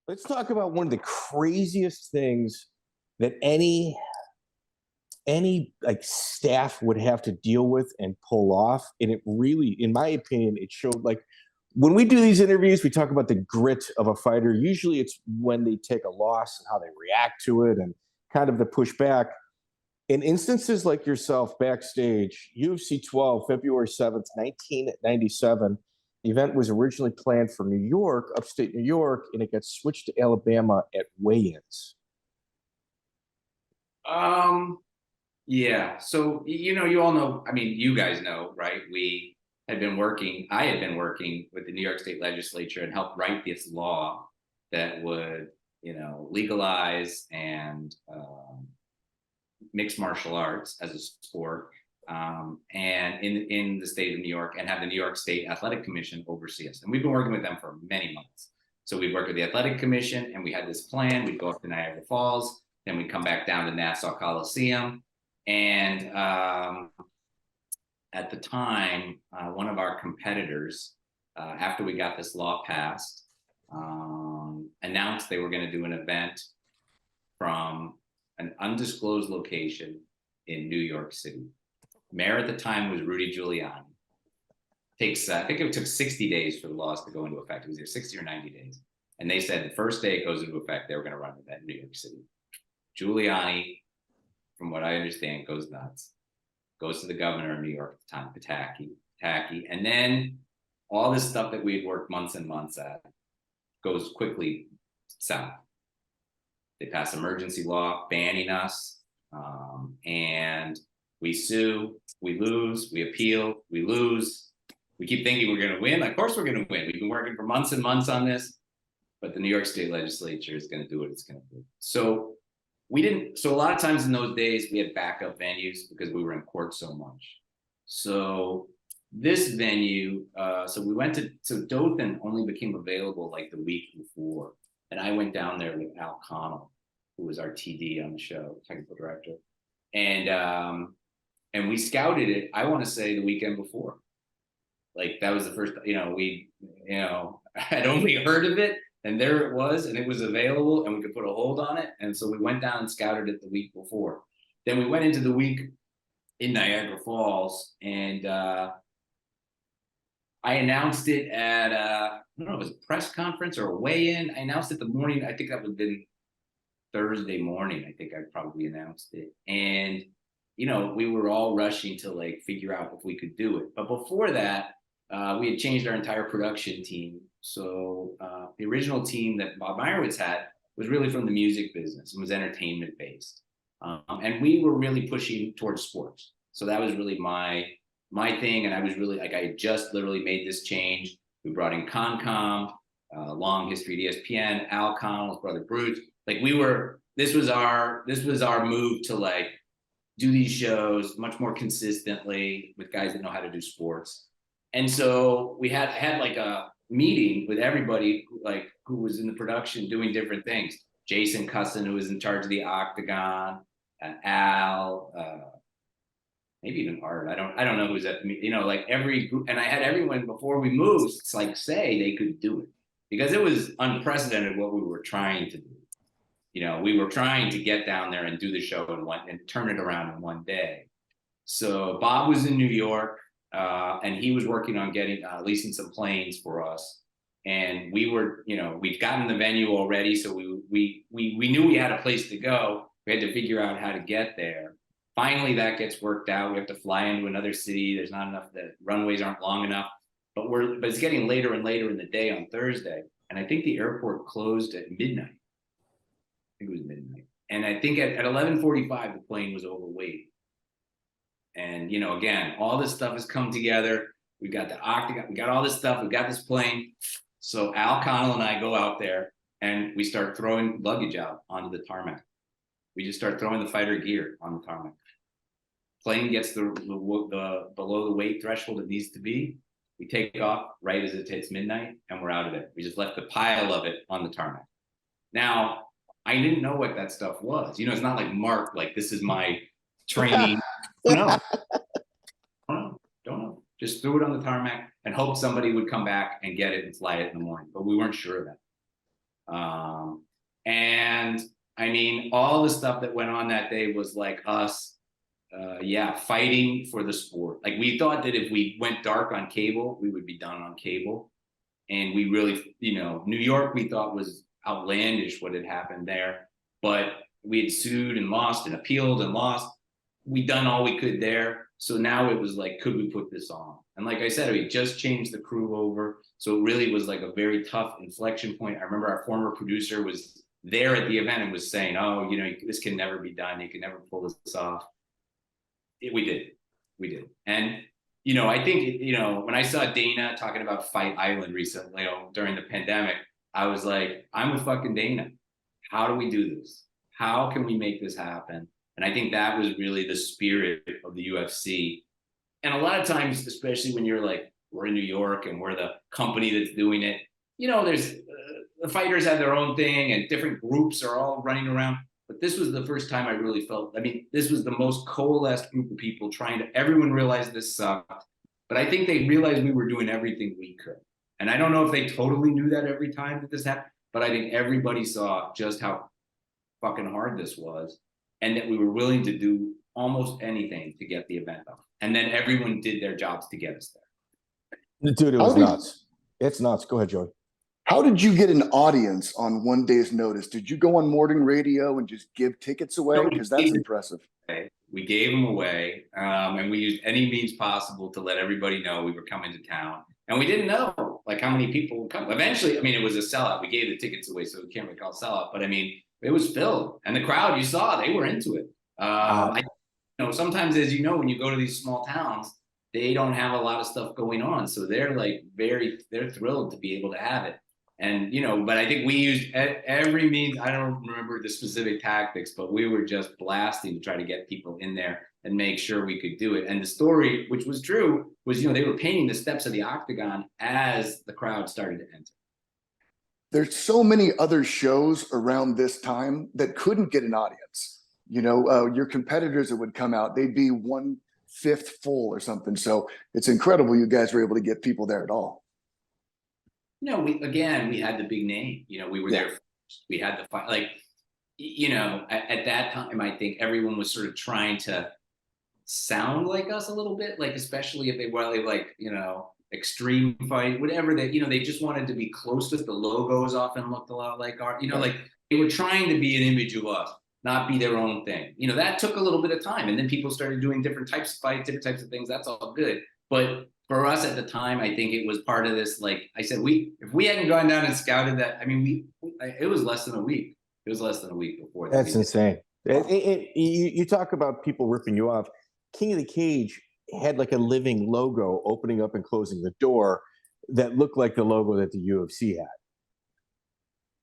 Let's talk about one of the craziest things that any like staff would have to deal with and pull off. And it really, in my opinion, it showed like when we do these interviews, we talk about the grit of a fighter. Usually it's when they take a loss and how they react to it and kind of the pushback. In instances like yourself backstage, UFC 12, February 7th, 1997, the event was originally planned for New York, upstate New York, and it got switched to Alabama at weigh-ins. Yeah. So, you all know, I mean, you guys know, right? I had been working with the New York State Legislature and helped write this law that would, legalize and mixed martial arts as a sport, and in the state of New York, and have the New York State Athletic Commission oversee us. And we've been working with them for many months. So we'd work with the Athletic Commission, and we had this plan. We'd go up to Niagara Falls, then we'd come back down to Nassau Coliseum. And at the time, one of our competitors, after we got this law passed, announced they were going to do an event from an undisclosed location in New York City. Mayor at the time was Rudy Giuliani. I think it took 60 days for the laws to go into effect. It was either 60 or 90 days. And they said the first day it goes into effect, they were going to run an event in New York City. Giuliani, from what I understand, goes nuts. Goes to the governor of New York at the time, Pataki. And then all this stuff that we had worked months and months at goes quickly south. They pass emergency law banning us, and we sue, we lose, we appeal, we lose. We keep thinking we're going to win. Of course we're going to win. We've been working for months and months on this, but the New York State Legislature is going to do what it's going to do. So a lot of times in those days we had backup venues because we were in court so much. So this venue, so we went so Dothan only became available like the week before. And I went down there with Al Connell, who was our TD on the show, technical director. And we scouted it, I want to say the weekend before. Like that was the first, I'd only heard of it, and there it was, and it was available, and we could put a hold on it. And so we went down and scouted it the week before. Then we went into the week in Niagara Falls, and I announced it at, I don't know, it was a press conference or a weigh-in. I announced it the morning, I think that would have been Thursday morning, I think I probably announced it. And, we were all rushing to like figure out if we could do it. But before that, we had changed our entire production team. So the original team that Bob Meyerowitz had was really from the music business and was entertainment based. And we were really pushing towards sports. So that was really my thing. And I was really like, I had just literally made this change. We brought in Concom, long history at ESPN, Al Connell's brother Bruce. Like this was our move to like do these shows much more consistently with guys that know how to do sports. And so I had like a meeting with everybody who was in the production doing different things. Jason Cusson, who was in charge of the Octagon, Al, maybe even Art. I don't know who's at the, like every group. And I had everyone before we moved, it's like say they could do it because it was unprecedented what we were trying to do. We were trying to get down there and do the show and turn it around in one day. So Bob was in New York, and he was working on getting leasing some planes for us. And we were, we'd gotten the venue already, so we knew we had a place to go. We had to figure out how to get there. Finally, that gets worked out. We have to fly into another city. There's not enough. The runways aren't long enough. But it's getting later and later in the day on Thursday, and I think the airport closed at midnight. I think it was midnight. And I think at 11:45, the plane was overweight. And, again, all this stuff has come together. We got the Octagon, we got all this stuff. We got this plane. So Al Connell and I go out there and we start throwing luggage out onto the tarmac. We just start throwing the fighter gear on the tarmac. Plane gets the below the weight threshold it needs to be. We take off right as it hits midnight and we're out of there. We just left the pile of it on the tarmac. Now, I didn't know what that stuff was. It's not like Mark, like this is my training. No. Don't know. Just threw it on the tarmac and hoped somebody would come back and get it and fly it in the morning. But we weren't sure of that. And I mean, all the stuff that went on that day was like us, fighting for the sport. Like we thought that if we went dark on cable, we would be done on cable. And we really, New York, we thought was outlandish what had happened there. But we had sued and lost and appealed and lost. We'd done all we could there. So now it was like, could we put this on? And like I said, we just changed the crew over. So it really was like a very tough inflection point. I remember our former producer was there at the event and was saying, oh, this can never be done. You can never pull this off. We did. And, I think, when I saw Dana talking about Fight Island recently, during the pandemic, I was like, I'm with fucking Dana. How do we do this? How can we make this happen? And I think that was really the spirit of the UFC. And a lot of times, especially when you're like, we're in New York and we're the company that's doing it, there's the fighters have their own thing and different groups are all running around. But this was the first time I really felt, this was the most coalesced group of people everyone realized this sucked. But I think they realized we were doing everything we could. And I don't know if they totally knew that every time that this happened, but I think everybody saw just how fucking hard this was and that we were willing to do almost anything to get the event done. And then everyone did their jobs to get us there. Dude, it was nuts. It's nuts. Go ahead, Joey. How did you get an audience on one day's notice? Did you go on morning radio and just give tickets away? Because that's impressive. We gave them away, and we used any means possible to let everybody know we were coming to town. And we didn't know like how many people would come. Eventually, it was a sellout. We gave the tickets away, so we can't really call it sellout. But it was filled, and the crowd you saw, they were into it. Sometimes, as when you go to these small towns, they don't have a lot of stuff going on, so they're like they're thrilled to be able to have it. And, but I think we used every means. I don't remember the specific tactics, but we were just blasting to try to get people in there and make sure we could do it. And the story, which was true, was, they were painting the steps of the octagon as the crowd started to enter. There's so many other shows around this time that couldn't get an audience. Your competitors that would come out, they'd be 1/5 full or something. So it's incredible you guys were able to get people there at all. We had the big name. We were there first. We had the fight. Like, at that time, I think everyone was sort of trying to sound like us a little bit, like especially if they were like, extreme fight, whatever they just wanted to be close to us. The logos often looked a lot like our, like they were trying to be an image of us, not be their own thing. That took a little bit of time, and then people started doing different types of fights, different types of things. That's all good, but for us at the time, I think it was part of this. Like I said, if we hadn't gone down and scouted that, it was less than a week. It was less than a week before. That's insane. You talk about people ripping you off. King of the Cage had like a living logo opening up and closing the door that looked like the logo that the UFC had.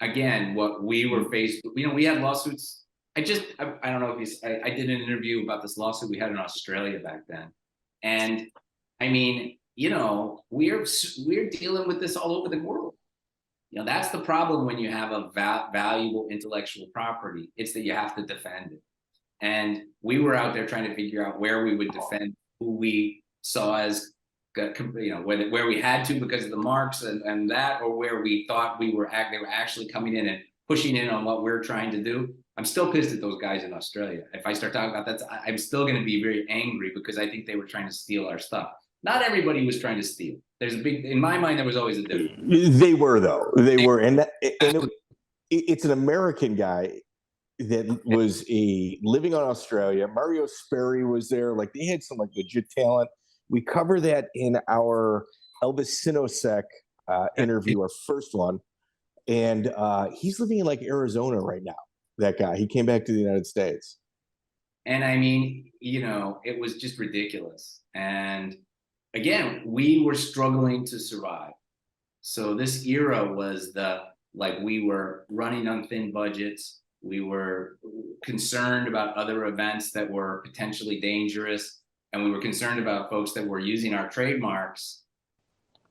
Again, what we were faced with, we had lawsuits. I don't know if I did an interview about this lawsuit we had in Australia back then. And we're dealing with this all over the world. That's the problem when you have a valuable intellectual property. It's that you have to defend it. And we were out there trying to figure out where we would defend who we saw as, where we had to because of the marks and that, or where we thought they were actually coming in and pushing in on what we're trying to do. I'm still pissed at those guys in Australia. If I start talking about that, I'm still going to be very angry because I think they were trying to steal our stuff. Not everybody was trying to steal. In my mind, there was always a difference. They were, though. They were. And it's an American guy that was living on Australia. Mario Sperry was there. Like, they had some legit talent. We cover that in our Elvis Sinosek interview, our first one. And he's living in Arizona right now. That guy, he came back to the United States. And it was just ridiculous. And again, we were struggling to survive. So this era was we were running on thin budgets. We were concerned about other events that were potentially dangerous. And we were concerned about folks that were using our trademarks.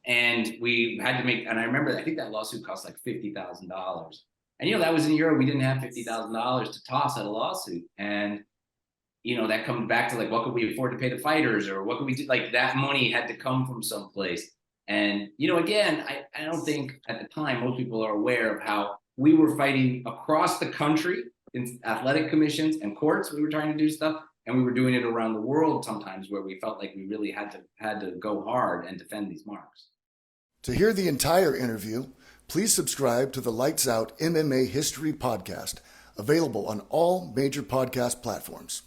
And we had to and I remember, I think that lawsuit cost $50,000. And, that was in Europe. We didn't have $50,000 to toss at a lawsuit. And, that comes back to what could we afford to pay the fighters, or what could we do? That money had to come from someplace. And, again, I don't think at the time most people are aware of how we were fighting across the country in athletic commissions and courts. We were trying to do stuff, and we were doing it around the world sometimes where we felt like we really had to go hard and defend these marks. To hear the entire interview, please subscribe to the Lights Out MMA History Podcast, available on all major podcast platforms.